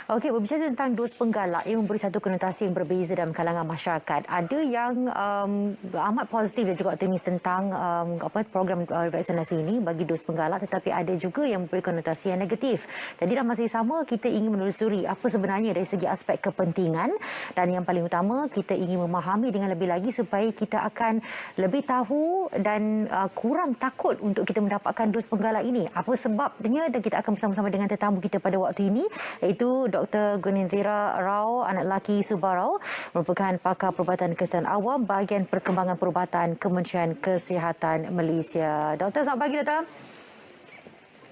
Okey, berbicara tentang dos penggalak ia memberi satu konotasi yang berbeza dalam kalangan masyarakat. Ada yang amat positif dan juga optimis tentang program vaksinasi ini bagi dos penggalak, tetapi ada juga yang memberi konotasi yang negatif. Jadi dalam masa yang sama kita ingin menelusuri apa sebenarnya dari segi aspek kepentingan, dan yang paling utama kita ingin memahami dengan lebih lagi supaya kita akan lebih tahu dan kurang takut untuk kita mendapatkan dos penggalak ini. Apa sebabnya, dan kita akan bersama-sama dengan tetamu kita pada waktu ini, iaitu Dr. Gunindira Rao, anak lelaki Subarao, merupakan pakar perubatan kesihatan awam bahagian perkembangan perubatan Kementerian Kesihatan Malaysia. Doktor, selamat pagi, Doktor.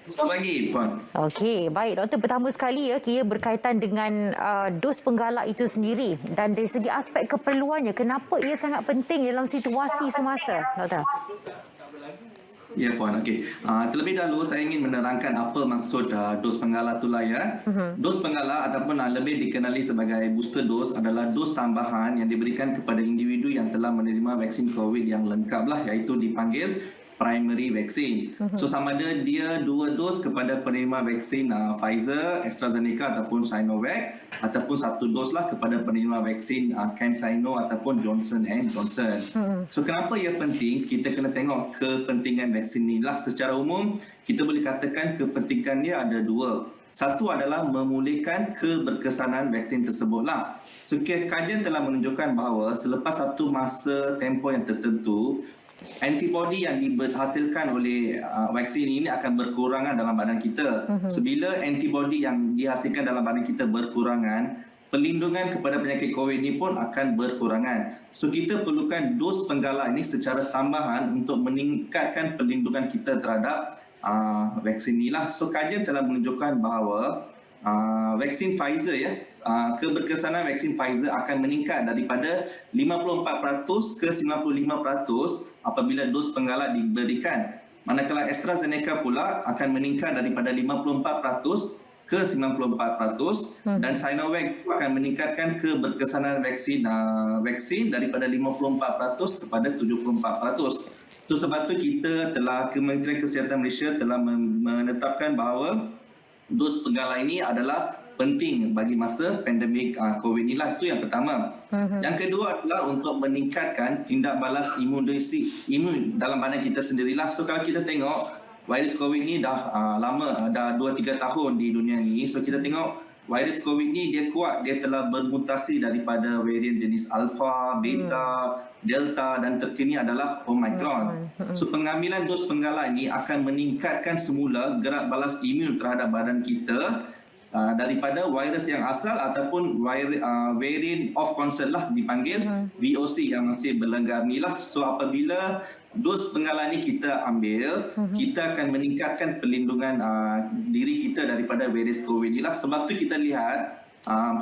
Selamat pagi, Puan. Okey, baik. Doktor, pertama sekali kira berkaitan dengan dos penggalak itu sendiri dan dari segi aspek keperluannya, kenapa ia sangat penting dalam situasi semasa, Doktor? Ya, Puan. Okey. Terlebih dahulu saya ingin menerangkan apa maksud dos penggalak itulah ya. Dos penggalak ataupun lebih dikenali sebagai booster dose adalah dos tambahan yang diberikan kepada individu yang telah menerima vaksin COVID yang lengkap lah, iaitu dipanggil primary vaccine. So sama ada dia 2 dos kepada penerima vaksin Pfizer, AstraZeneca ataupun Sinovac, ataupun 1 dos lah kepada penerima vaksin CanSino ataupun Johnson & Johnson. So kenapa ia penting? Kita kena tengok kepentingan vaksin ni lah. Secara umum kita boleh katakan kepentingan dia ada 2. Satu adalah memulihkan keberkesanan vaksin tersebut lah. So kajian telah menunjukkan bahawa selepas satu masa tempoh yang tertentu, antibodi yang dihasilkan oleh vaksin ini akan berkurangan dalam badan kita. So bila antibodi yang dihasilkan dalam badan kita berkurangan, perlindungan kepada penyakit COVID ini pun akan berkurangan. So kita perlukan dos penggalak ini secara tambahan untuk meningkatkan perlindungan kita terhadap vaksin inilah. So kajian telah menunjukkan bahawa vaksin Pfizer keberkesanan vaksin Pfizer akan meningkat daripada 54% ke 95% apabila dos penggalak diberikan. Manakala AstraZeneca pula akan meningkat daripada 54% ke 94% dan Sinovac akan meningkatkan keberkesanan vaksin daripada 54% kepada 74%. So sebab itu Kementerian Kesihatan Malaysia telah menetapkan bahawa dos penggalak ini adalah penting bagi masa pandemik COVID inilah. Itu yang pertama. Yang kedua adalah untuk meningkatkan tindak balas imun dalam badan kita sendirilah. So kalau kita tengok virus COVID ni dah lama, dah 2-3 tahun di dunia ni. So kita tengok virus COVID ni dia kuat, dia telah bermutasi daripada varian jenis Alpha, Beta, Delta dan terkini adalah Omicron. So pengambilan dos penggalak ini akan meningkatkan semula gerak balas imun terhadap badan kita daripada virus yang asal ataupun variant of concern lah, dipanggil VOC yang masih berlenggar ni lah. So apabila dos penggalak ni kita ambil, kita akan meningkatkan perlindungan diri kita daripada virus COVID ni lah. Sebab tu kita lihat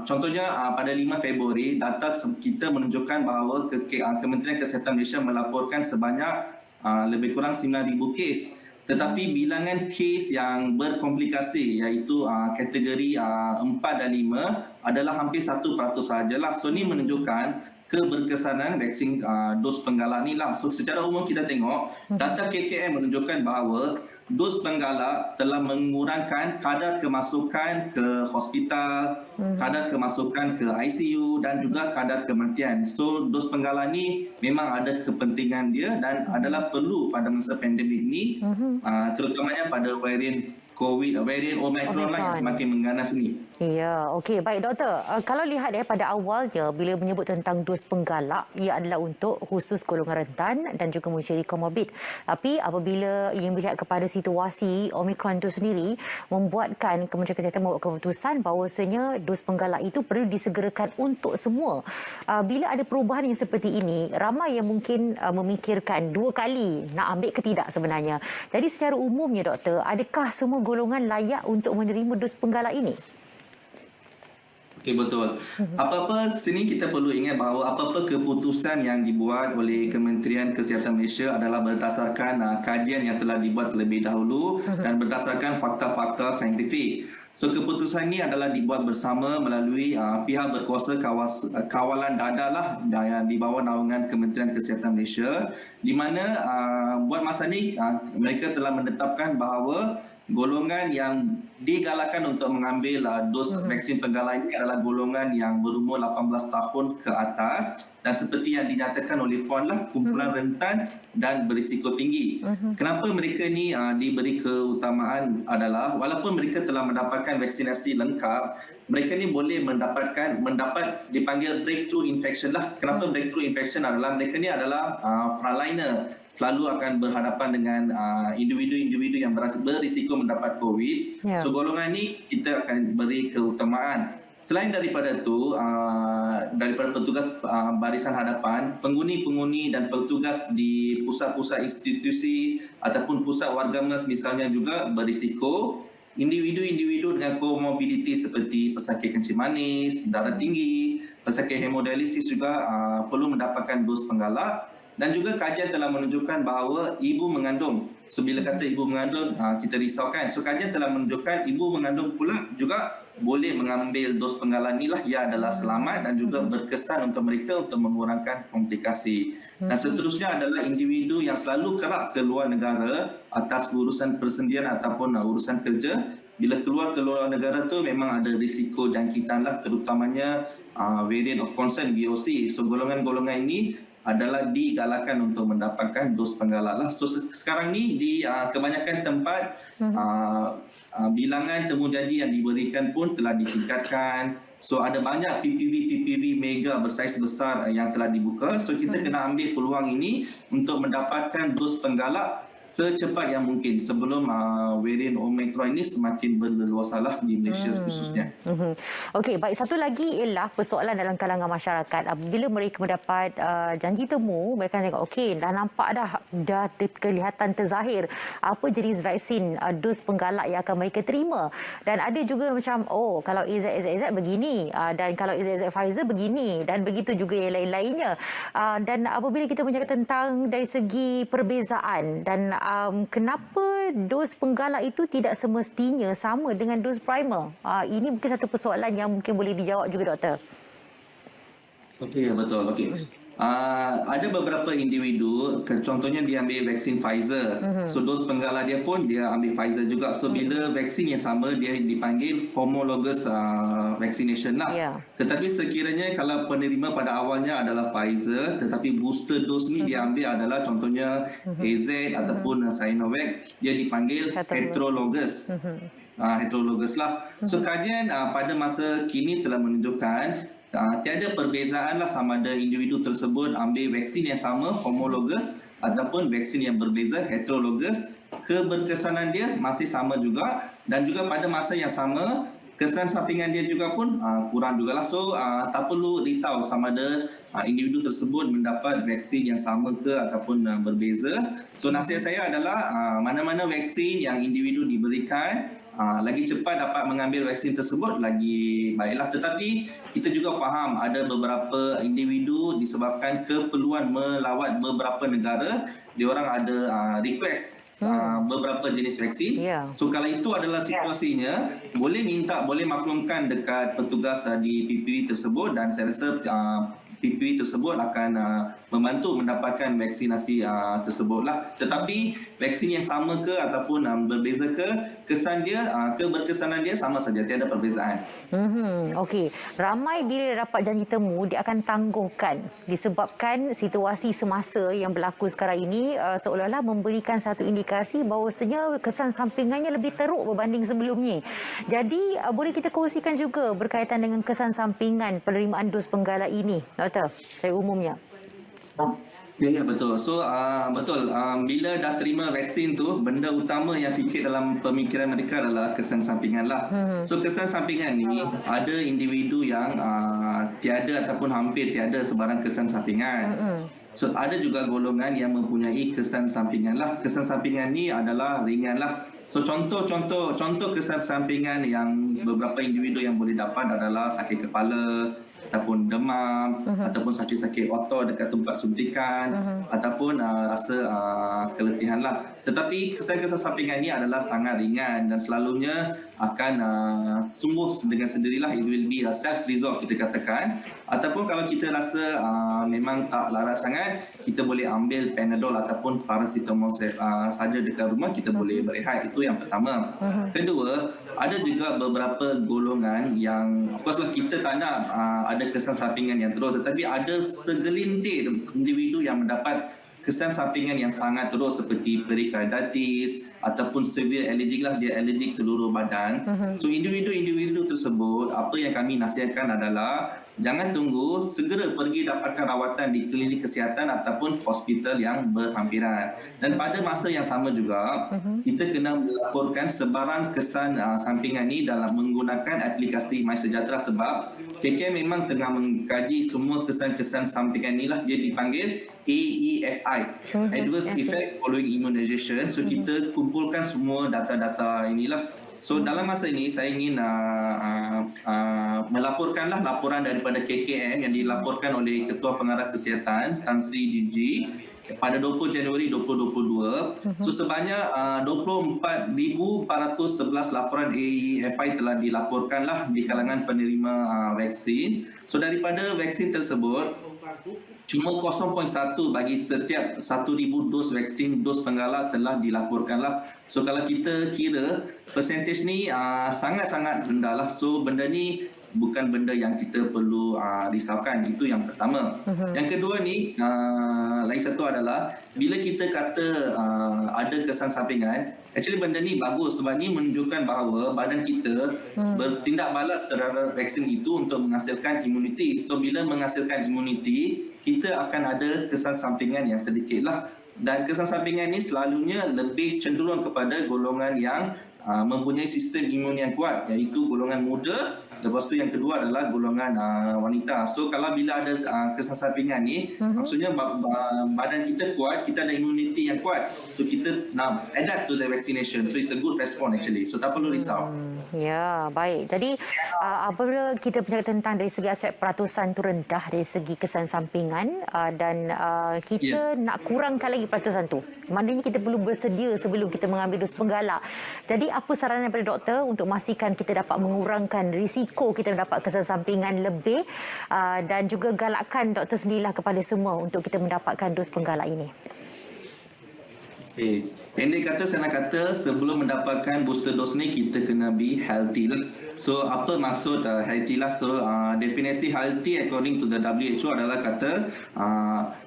contohnya pada 5 Februari data kita menunjukkan bahawa Kementerian Kesihatan Malaysia melaporkan sebanyak lebih kurang 9,000 kes. Tetapi bilangan kes yang berkomplikasi iaitu kategori 4 dan 5 adalah hampir 1% sahajalah. So ini menunjukkan keberkesanan vaksin dos penggalak ni lah. So secara umum kita tengok data KKM menunjukkan bahawa dos penggalak telah mengurangkan kadar kemasukan ke hospital, kadar kemasukan ke ICU dan juga kadar kematian. So dos penggalak ni memang ada kepentingan dia dan adalah perlu pada masa pandemik ni, terutamanya pada varian COVID, varian Omicron lah yang semakin mengganas ni. Ya, okey. Baik, Doktor. Kalau lihat pada awalnya, bila menyebut tentang dos penggalak, ia adalah untuk khusus golongan rentan dan juga menciri komorbid. Tapi apabila ingin melihat kepada situasi Omicron itu sendiri, membuatkan Kementerian Kesihatan membuat keputusan bahawasanya dos penggalak itu perlu disegerakan untuk semua. Bila ada perubahan yang seperti ini, ramai yang mungkin memikirkan 2 kali nak ambil ke tidak sebenarnya. Jadi secara umumnya, Doktor, adakah semua golongan layak untuk menerima dos penggalak ini? Okay, betul. Apa-apa sini kita perlu ingat bahawa apa-apa keputusan yang dibuat oleh Kementerian Kesihatan Malaysia adalah berdasarkan kajian yang telah dibuat terlebih dahulu dan berdasarkan fakta-fakta saintifik. So keputusan ini adalah dibuat bersama melalui pihak berkuasa kawalan dadah lah yang di bawah naungan Kementerian Kesihatan Malaysia, di mana buat masa ini mereka telah menetapkan bahawa golongan yang digalakkan untuk mengambil dos vaksin penggalah ini adalah golongan yang berumur 18 tahun ke atas dan seperti yang dinyatakan oleh Puan lah, kumpulan rentan dan berisiko tinggi. Kenapa mereka ni diberi keutamaan adalah walaupun mereka telah mendapatkan vaksinasi lengkap, mereka ni boleh mendapat dipanggil breakthrough infection lah. Kenapa breakthrough infection adalah mereka ni adalah frontliner, selalu akan berhadapan dengan individu-individu yang berisiko mendapat COVID. Ya. So golongan ni kita akan beri keutamaan. Selain daripada itu, daripada petugas barisan hadapan, penghuni-penghuni dan petugas di pusat-pusat institusi ataupun pusat warga MERS misalnya juga berisiko. Individu-individu dengan komorbiditi seperti pesakit kencing manis, darah tinggi, pesakit hemodialisis juga perlu mendapatkan dos penggalak. Dan juga kajian telah menunjukkan bahawa ibu mengandung. So bila kata ibu mengandung, kita risaukan. So kajian telah menunjukkan ibu mengandung pula juga boleh mengambil dos penggalan inilah. Ia adalah selamat dan juga berkesan untuk mereka untuk mengurangkan komplikasi. Dan seterusnya adalah individu yang selalu kerap ke luar negara atas urusan persendirian ataupun urusan kerja. Bila keluar ke luar negara tu memang ada risiko jangkitan lah, terutamanya variant of concern VOC. So golongan-golongan ini adalah digalakkan untuk mendapatkan dos penggalak lah. So sekarang ni di kebanyakan tempat bilangan temu janji yang diberikan pun telah ditingkatkan. So ada banyak PPV mega bersaiz besar yang telah dibuka. So kita kena ambil peluang ini untuk mendapatkan dos penggalak secepat yang mungkin sebelum varian Omicron ini semakin berleluasalah di Malaysia khususnya. Okey, baik, satu lagi ialah persoalan dalam kalangan masyarakat. Bila mereka mendapat janji temu, mereka tengok okey, dah nampak dah kelihatan terzahir apa jenis vaksin dos penggalak yang akan mereka terima. Dan ada juga macam kalau AZ begini dan kalau AZ Pfizer begini dan begitu juga yang lain-lainnya. Dan apabila kita bercakap tentang dari segi perbezaan dan kenapa dos penggalak itu tidak semestinya sama dengan dos primer? Ini mungkin satu persoalan yang mungkin boleh dijawab juga, Doktor. Okey, betul. Okey. Ada beberapa individu, contohnya dia ambil vaksin Pfizer. So dos penggalak dia pun dia ambil Pfizer juga. So bila vaksin yang sama dia dipanggil homologous vaccination lah. Yeah. Tetapi sekiranya kalau penerima pada awalnya adalah Pfizer, tetapi booster dose ni dia ambil adalah contohnya AZ ataupun Sinovac, dia dipanggil heterologous. Heterologous lah. So kajian pada masa kini telah menunjukkan tiada perbezaan lah sama ada individu tersebut ambil vaksin yang sama homologous ataupun vaksin yang berbeza heterologous, keberkesanan dia masih sama juga dan juga pada masa yang sama kesan sampingan dia juga pun kurang jugalah. So tak perlu risau sama ada individu tersebut mendapat vaksin yang sama ke ataupun berbeza. So nasihat saya adalah mana-mana vaksin yang individu diberikan, lagi cepat dapat mengambil vaksin tersebut lagi baiklah. Tetapi kita juga faham ada beberapa individu disebabkan keperluan melawat beberapa negara, diorang ada request beberapa jenis vaksin. So kalau itu adalah situasinya, boleh maklumkan dekat petugas di PPV tersebut dan saya rasa PPV tersebut akan membantu mendapatkan vaksinasi tersebutlah. Tetapi vaksin yang sama ke ataupun berbeza ke, kesan dia, keberkesanan dia sama saja, tiada perbezaan. Okey, ramai bila dapat janji temu dia akan tangguhkan disebabkan situasi semasa yang berlaku sekarang ini seolah-olah memberikan satu indikasi bahawasanya kesan sampingannya lebih teruk berbanding sebelumnya. Jadi boleh kita kongsikan juga berkaitan dengan kesan sampingan penerimaan dos penggalak ini, Doktor, saya umumnya. Ya, betul. So betul, bila dah terima vaksin tu, benda utama yang fikir dalam pemikiran mereka adalah kesan sampingan lah. So kesan sampingan ni ada individu yang tiada ataupun hampir tiada sebarang kesan sampingan. So ada juga golongan yang mempunyai kesan sampingan lah. Kesan sampingan ni adalah ringan lah. So contoh kesan sampingan yang beberapa individu yang boleh dapat adalah sakit kepala, ataupun demam, ataupun sakit-sakit otot dekat tempat suntikan, ataupun rasa keletihan lah. Tetapi kesan-kesan sampingan ini adalah sangat ringan dan selalunya akan sembuh dengan sendirilah. It will be self-resolve kita katakan. Ataupun kalau kita rasa memang tak larat sangat, kita boleh ambil Panadol ataupun paracetamol saja dekat rumah, kita boleh berehat. Itu yang pertama. Kedua, ada juga beberapa golongan yang of course lah kita tak nak ada kesan sampingan yang terus, tetapi ada segelintir individu yang mendapat kesan sampingan yang sangat teruk seperti perikarditis ataupun severe allergic lah, dia allergic seluruh badan. So individu-individu tersebut, apa yang kami nasihatkan adalah jangan tunggu, segera pergi dapatkan rawatan di klinik kesihatan ataupun hospital yang berhampiran. Dan pada masa yang sama juga, kita kena melaporkan sebarang kesan sampingan ni dalam menggunakan aplikasi MySejahtera, sebab KKM memang tengah mengkaji semua kesan-kesan sampingan ni lah, dia dipanggil AEFI, Adverse Effect Following Immunization. So kita kumpulkan semua data-data inilah. So dalam masa ini saya ingin melaporkanlah laporan daripada KKM yang dilaporkan oleh Ketua Pengarah Kesihatan Tan Sri DG pada 20 Januari 2022. So sebanyak 24,411 laporan AEFI telah dilaporkanlah di kalangan penerima vaksin. So daripada vaksin tersebut, cuma 0.1 bagi setiap 1,000 dos vaksin, dos penggalak telah dilaporkanlah. So kalau kita kira persentage ni sangat-sangat rendah lah. So benda ni bukan benda yang kita perlu risaukan. Itu yang pertama. Yang kedua ni, lain satu adalah bila kita kata ada kesan sampingan, actually benda ni bagus sebab ni menunjukkan bahawa badan kita bertindak balas terhadap vaksin itu untuk menghasilkan imuniti. So bila menghasilkan imuniti, kita akan ada kesan sampingan yang sedikit lah. Dan kesan sampingan ni selalunya lebih cenderung kepada golongan yang mempunyai sistem imun yang kuat, iaitu golongan muda. Lepas tu yang kedua adalah golongan wanita. So kalau bila ada kesan sampingan ni, maksudnya badan kita kuat, kita ada immunity yang kuat. So kita nak adapt to the vaccination. So it's a good response actually. So tak perlu risau. Ya, baik. Jadi apabila kita bercakap tentang dari segi aspek peratusan tu rendah dari segi kesan sampingan dan kita nak kurangkan lagi peratusan tu. Maknanya kita perlu bersedia sebelum kita mengambil dos penggalak. Jadi apa saranan daripada doktor untuk memastikan kita dapat mengurangkan risiko kita mendapat kesan sampingan lebih dan juga galakkan doktor sendirilah kepada semua untuk kita mendapatkan dos penggalak ini? Okay. Pendek kata, saya nak kata sebelum mendapatkan booster dose ni kita kena be healthy lah. So apa maksud healthy lah? So definisi healthy according to the WHO adalah kata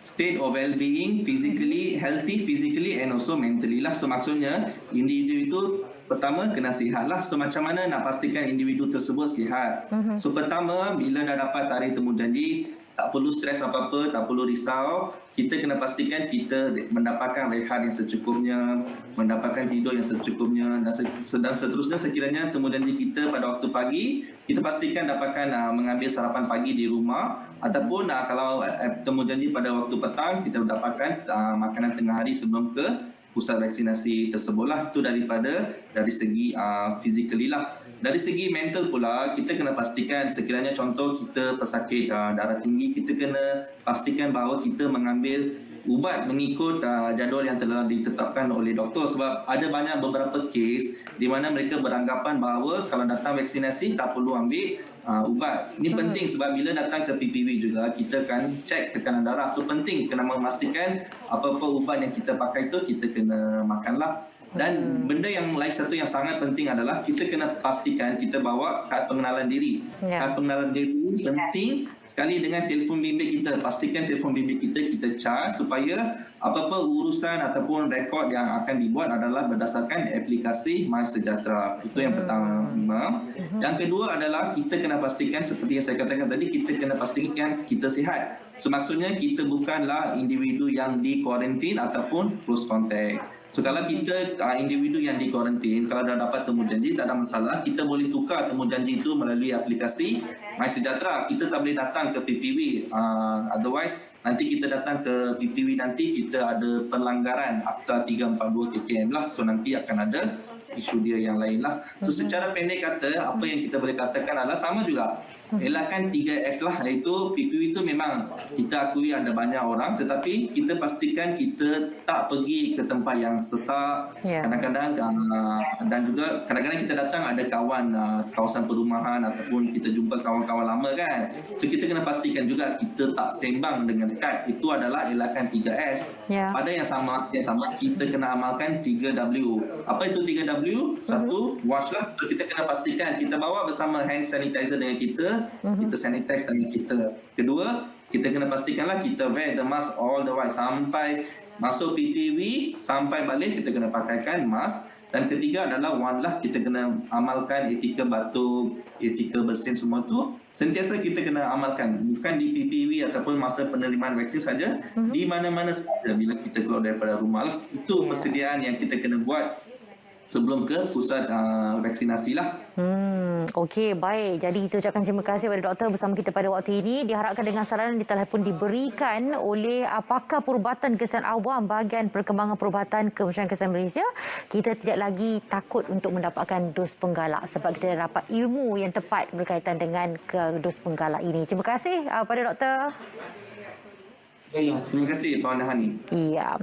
state of well-being, physically healthy, physically and also mentally lah. So maksudnya individu itu pertama kena sihat lah. So macam mana nak pastikan individu tersebut sihat? So pertama, bila dah dapat tarikh temu janji, tak perlu stres apa-apa, tak perlu risau. Kita kena pastikan kita mendapatkan rehat yang secukupnya, mendapatkan tidur yang secukupnya dan seterusnya. Sekiranya temu janji kita pada waktu pagi, kita pastikan dapatkan mengambil sarapan pagi di rumah, ataupun kalau temu janji pada waktu petang, kita dapatkan makanan tengah hari sebelum ke pusat vaksinasi tersebutlah. Itu dari segi physically lah. Dari segi mental pula, kita kena pastikan sekiranya contoh kita pesakit darah tinggi, kita kena pastikan bahawa kita mengambil ubat mengikut jadual yang telah ditetapkan oleh doktor, sebab ada banyak beberapa kes di mana mereka beranggapan bahawa kalau datang vaksinasi tak perlu ambil ubat. Ini penting sebab bila datang ke PPV juga kita akan cek tekanan darah. So penting kena memastikan apa-apa ubat yang kita pakai itu kita kena makanlah. Dan benda yang lain satu yang sangat penting adalah kita kena pastikan kita bawa kad pengenalan diri. Kad pengenalan diri penting sekali dengan telefon bimbit kita. Pastikan telefon bimbit kita charge supaya apa-apa urusan ataupun rekod yang akan dibuat adalah berdasarkan aplikasi MySejahtera. Itu yang pertama. Yang kedua adalah kita kena pastikan seperti yang saya katakan tadi, kita kena pastikan kita sihat. So maksudnya kita bukanlah individu yang di kuarantin ataupun close contact. So kalau kita individu yang di kuarantin, kalau dah dapat temu janji tak ada masalah, kita boleh tukar temu janji itu melalui aplikasi MySejahtera. Kita tak boleh datang ke PPV. Otherwise nanti kita datang ke PPV nanti kita ada pelanggaran Akta 342 KKM lah. So nanti akan ada isu dia yang lain lah. So secara pendek kata, apa yang kita boleh katakan adalah sama juga. Elakkan 3S lah, iaitu PPV itu memang kita akui ada banyak orang, tetapi kita pastikan kita tak pergi ke tempat yang sesak. Kadang-kadang dan juga kadang-kadang kita datang ada kawan kawasan perumahan ataupun kita jumpa kawan-kawan lama kan. So kita kena pastikan juga kita tak sembang dengan dekat. Itu adalah elakkan 3S. Pada yang sama kita kena amalkan 3W. Apa itu 3W? 3W, satu, wash lah. So kita kena pastikan kita bawa bersama hand sanitizer dengan kita, kita sanitize tangan kita. Kedua, kita kena pastikanlah kita wear the mask all the way sampai masuk PPV, sampai balik kita kena pakaikan mask. Dan ketiga adalah one lah, kita kena amalkan etika batuk, etika bersin semua tu. Sentiasa kita kena amalkan, bukan di PPV ataupun masa penerimaan vaksin saja, di mana-mana saja bila kita keluar daripada rumah lah. Itu persediaan yang kita kena buat sebelum ke pusat vaksinasi lah. Okey, baik. Jadi kita ucapkan terima kasih kepada doktor bersama kita pada waktu ini. Diharapkan dengan saranan yang telah pun diberikan oleh pakar perubatan kesihatan awam bahagian perkembangan perubatan Kementerian Kesihatan Malaysia, kita tidak lagi takut untuk mendapatkan dos penggalak sebab kita dah dapat ilmu yang tepat berkaitan dengan dos penggalak ini. Terima kasih pada doktor. Terima kasih Puan Hani. Ya.